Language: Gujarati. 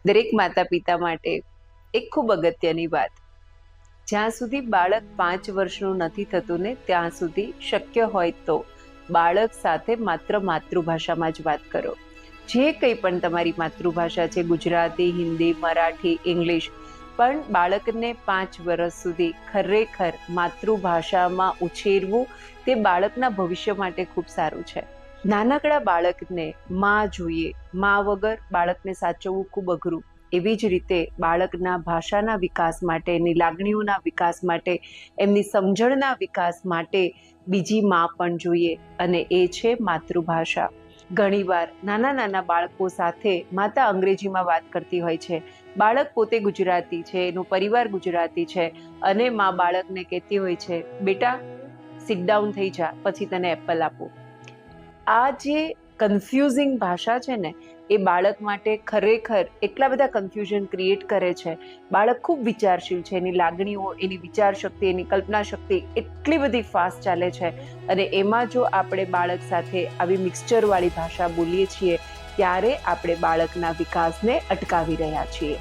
દરેક માતા પિતા માટે એક ખૂબ અગત્યની વાત, જ્યાં સુધી બાળક 5 વર્ષનું નથી થતું ને ત્યાં સુધી શક્ય હોય તો બાળક સાથે માત્ર માતૃભાષામાં જ વાત કરો. જે કંઈ પણ તમારી માતૃભાષા છે, ગુજરાતી, હિન્દી, મરાઠી, ઇંગ્લિશ, પણ બાળકને 5 વર્ષ સુધી ખરેખર માતૃભાષામાં ઉછેરવું તે બાળકના ભવિષ્ય માટે ખૂબ સારું છે. નાનકડા બાળકને માં જોઈએ, માં વગર બાળકને સાચવવું ખૂબ અઘરું. એવી જ રીતે બાળકના ભાષાના વિકાસ માટે, એની લાગણીઓના વિકાસ માટે, એમની સમજણના વિકાસ માટે બીજી માં પણ જોઈએ, અને એ છે માતૃભાષા. ઘણીવાર નાના નાના બાળકો સાથે માતા અંગ્રેજીમાં વાત કરતી હોય છે, બાળક પોતે ગુજરાતી છે, એનો પરિવાર ગુજરાતી છે, અને માં બાળકને કહેતી હોય છે, બેટા સિટ ડાઉન થઈ જા, પછી તને એપલ આપું. આ જે કન્ફ્યુઝિંગ ભાષા છે ને, એ બાળક માટે ખરેખર એટલા બધા કન્ફ્યુઝન ક્રિએટ કરે છે. બાળક ખૂબ વિચારશીલ છે, એની લાગણીઓ, એની વિચાર શક્તિ, એની કલ્પના શક્તિ એટલી બધી ફાસ્ટ ચાલે છે, અને એમાં જો આપણે બાળક સાથે આવી મિક્સચરવાળી ભાષા બોલીએ છીએ ત્યારે આપણે બાળકના વિકાસને અટકાવી રહ્યા છીએ.